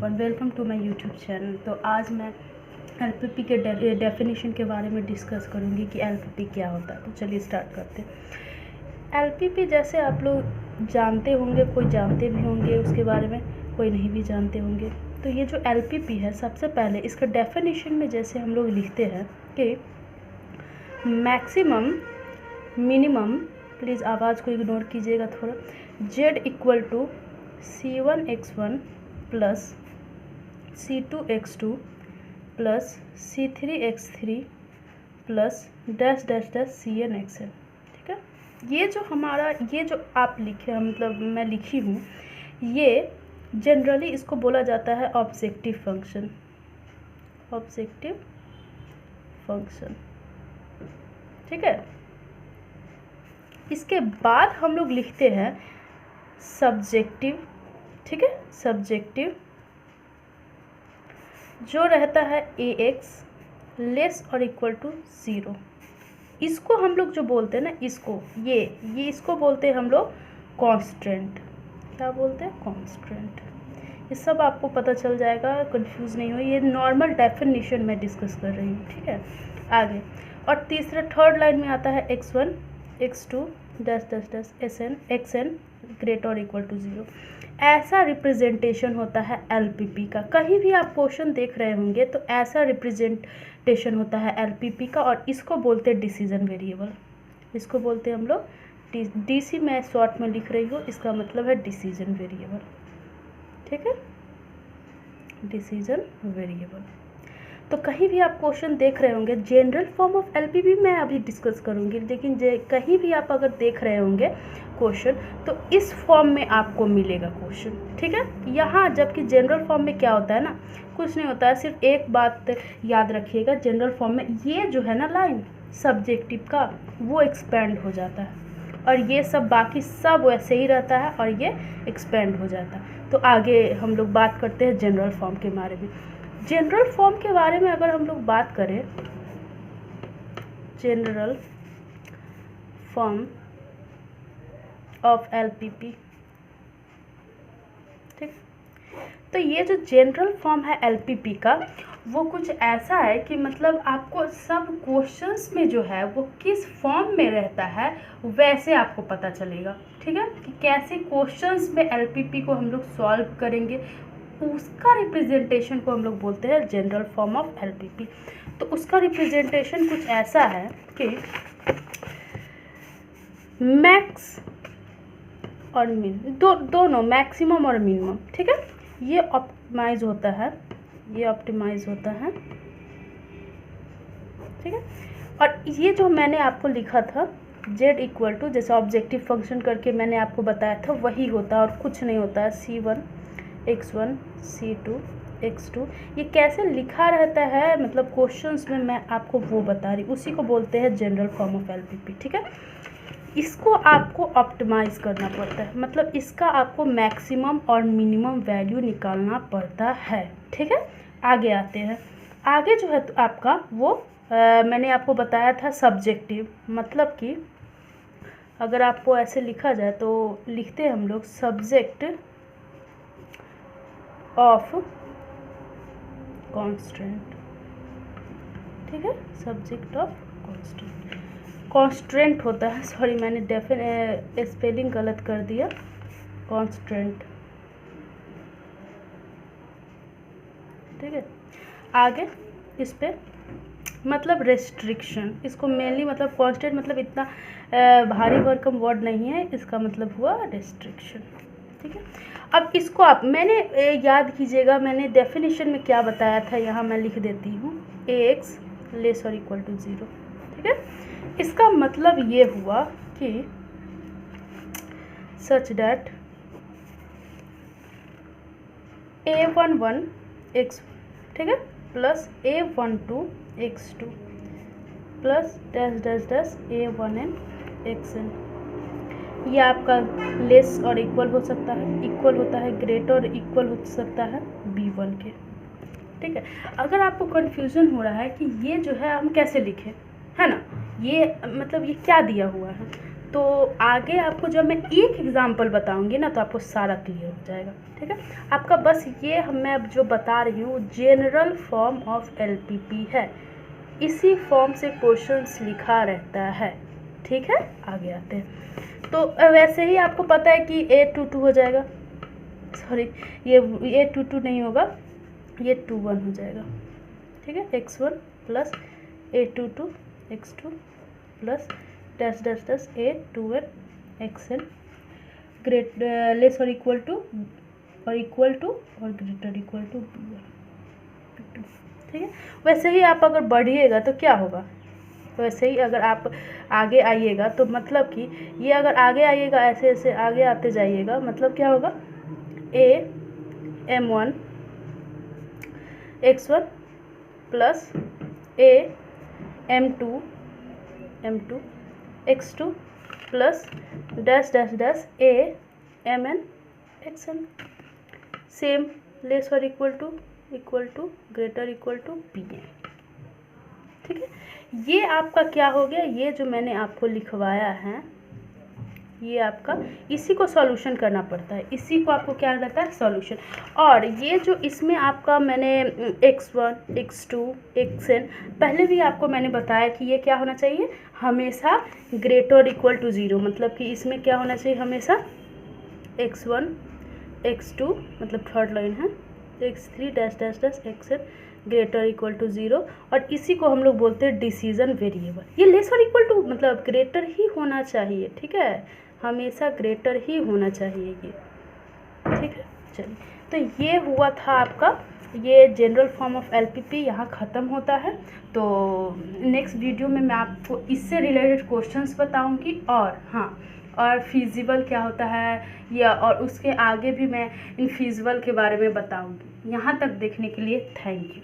Everyone, welcome to my YouTube channel. तो आज मैं एलपीपी के डेफिनेशन के बारे में डिस्कस करूंगी कि एलपीपी क्या होता है। तो चलिए स्टार्ट करते हैं। एलपीपी जैसे आप लोग जानते होंगे, कोई जानते भी होंगे उसके बारे में, कोई नहीं भी जानते होंगे। तो ये जो एलपीपी है, सबसे पहले इसका डेफिनेशन में जैसे हम लोग लिखते हैं कि मैक्सिमम मिनिमम, प्लीज़ आवाज़ को इग्नोर कीजिएगा थोड़ा, z equal to C1x1 plus C2x2 plus C3x3 plus dash dash dash CnXn। ठीक है, ये जो हमारा, ये जो आप लिखे हैं, मतलब मैं लिखी हूँ, ये जनरली इसको बोला जाता है ऑब्जेक्टिव फंक्शन। ऑब्जेक्टिव फंक्शन, ठीक है। इसके बाद हम लोग लिखते हैं सब्जेक्टिव, ठीक है, सब्जेक्टिव जो रहता है ax लेस और इक्वल टू 0। इसको हम लोग जो बोलते हैं ना, इसको ये इसको बोलते हैं हम लोग कांस्टेंट। क्या बोलते हैं? कांस्टेंट। ये सब आपको पता चल जाएगा, कंफ्यूज नहीं हो। ये नॉर्मल डेफिनेशन में डिस्कस कर रही हूँ, ठीक है। आगे और तीसरा, थर्ड लाइन में आता है x1 x2 dash dash dash xn greater और इक्वल टू 0। ऐसा रिप्रेजेंटेशन होता है एलपीपी का। कहीं भी आप क्वेश्चन देख रहे होंगे तो ऐसा रिप्रेजेंटेशन होता है एलपीपी का, और इसको बोलते हैं डिसीजन वेरिएबल। इसको बोलते हैं हम लोग डीसी, मैं शॉर्ट में लिख रही हूँ, इसका मतलब है डिसीजन वेरिएबल, ठीक है, डिसीजन वेरिएबल। तो कहीं भी आप क्वेश्चन देख रहे होंगे, जनरल फॉर्म ऑफ एलपीपी मैं अभी डिस्कस करूंगी, लेकिन कहीं भी आप अगर देख रहे होंगे क्वेश्चन, तो इस फॉर्म में आपको मिलेगा क्वेश्चन, ठीक है। यहाँ जबकि जनरल फॉर्म में क्या होता है ना, कुछ नहीं होता है, सिर्फ एक बात याद रखिएगा, जनरल फॉर्म में ये जो है ना लाइन सब्जेक्टिव का, वो एक्सपेंड हो जाता है, और ये सब बाकी सब वैसे ही रहता है, और ये एक्सपेंड हो जाता है। तो आगे हम लोग बात करते हैं जनरल फॉर्म के बारे में। जनरल फॉर्म के बारे में अगर हम लोग बात करें, जनरल फॉर्म ऑफ एलपीपी, ठीक। तो ये जो जनरल फॉर्म है एलपीपी का, वो कुछ ऐसा है कि मतलब आपको सब क्वेश्चंस में जो है वो किस फॉर्म में रहता है वैसे आपको पता चलेगा, ठीक है, कि कैसे क्वेश्चंस में एलपीपी को हम लोग सॉल्व करेंगे, उसका रिप्रेजेंटेशन को हम लोग बोलते हैं जनरल फॉर्म ऑफ एलपीपी। तो उसका रिप्रेजेंटेशन कुछ ऐसा है कि मैक्स और मिन, दोनों मैक्सिमम और मिनिमम, ठीक है, ये ऑप्टिमाइज होता है, ये ऑप्टिमाइज होता है, ठीक है। और ये जो मैंने आपको लिखा था z इक्वल टू, जैसे ऑब्जेक्टिव फंक्शन करके मैंने आपको बताया था, वही होता है और कुछ नहीं होता है। C1 x1 C2 x2, ये कैसे लिखा रहता है, मतलब क्वेश्चंस में मैं आपको वो बता रही, उसी को बोलते हैं जनरल फॉर्म ऑफ एलपीपी, ठीक है। इसको आपको ऑप्टिमाइज करना पड़ता है, मतलब इसका आपको मैक्सिमम और मिनिमम वैल्यू निकालना पड़ता है, ठीक है। आगे आते हैं। आगे जो है तो आपका वो मैंने आपको बताया था सब्जेक्टिव, मतलब कि अगर आपको ऐसे लिखा जाए तो लिखते हैं हम लोग सब्जेक्ट ऑफ कांस्टेंट, ठीक है, सब्जेक्ट ऑफ कांस्टेंट। कांस्टेंट होता है, सॉरी मैंने स्पेलिंग गलत कर दिया, कांस्टेंट, ठीक है। आगे इस पे मतलब रेस्ट्रिक्शन, इसको मेनली मतलब कांस्टेंट मतलब इतना भारी भरकम वर्ड नहीं है, इसका मतलब हुआ रेस्ट्रिक्शन, ठीक है। अब इसको आप, मैंने याद कीजिएगा मैंने डेफिनेशन में क्या बताया था, यहाँ मैं लिख देती हूँ, ax लेस और इक्वल टू 0, ठीक है। इसका मतलब ये हुआ कि सच डैट a11 x, ठीक है, plus a12 x2 plus dash dash dash a1n xn। ये आपका लेस और इक्वल हो सकता है, इक्वल होता है, ग्रेटर और इक्वल हो सकता है b1 के, ठीक है। अगर आपको कन्फ्यूज़न हो रहा है कि ये जो है हम कैसे लिखें, है ना, ये मतलब ये क्या दिया हुआ है, तो आगे आपको जब मैं एक एग्जांपल बताऊंगी ना तो आपको सारा क्लियर हो जाएगा, ठीक है। आपका बस ये मैं जो बता रही हूँ जनरल फॉर्म ऑफ एलपीपी है, इसी फॉर्म से क्वेश्चंस लिखा रहता है, ठीक है। आगे आते हैं। तो वैसे ही आपको पता है कि A22 हो जाएगा, सॉरी ये A22 नहीं होगा, ये 21 हो जाएगा, ठीक है। x1 plus A22 x2 plus dash dash dash A2n xn great less और इक्वल टू और ग्रेटर इक्वल टू B1, ठीक है। वैसे ही आप अगर बढ़िएगा तो क्या होगा, वैसे ही अगर आप आगे आइएगा तो मतलब कि ये अगर आगे आइएगा ऐसे ऐसे आगे आते जाइएगा, मतलब क्या होगा A m1 x1 plus A m2 x2 plus dash dash dash A mn xn, same less और equal to greater equal to Bn, ठीक है। ये आपका क्या हो गया, ये जो मैंने आपको लिखवाया है ये आपका, इसी को सॉल्यूशन करना पड़ता है, इसी को आपको क्या रहता है सॉल्यूशन। और ये जो इसमें आपका मैंने x1 x2 xn पहले भी आपको मैंने बताया कि ये क्या होना चाहिए, हमेशा ग्रेटर इक्वल टू 0, मतलब कि इसमें क्या होना चाहिए हमेशा x1 x2 मतलब थर्ड लाइन है x3 dash dash dash xn greater equal to 0, और इसी को हम लोग बोलते हैं डिसीजन वेरिएबल। ये लेस और इक्वल टू मतलब ग्रेटर ही होना चाहिए, ठीक है, हमेशा ग्रेटर ही होना चाहिए ये, ठीक है। चलिए, तो ये हुआ था आपका ये जनरल फॉर्म ऑफ एलपीपी, यहाँ ख़त्म होता है। तो नेक्स्ट वीडियो में मैं आपको इससे रिलेटेड क्वेश्चंस बताऊंगी, और हाँ, और फिजिबल क्या होता है या और उसके आगे भी मैं इनफिजिबल के बारे में बताऊंगी। यहाँ तक देखने के लिए थैंक यू।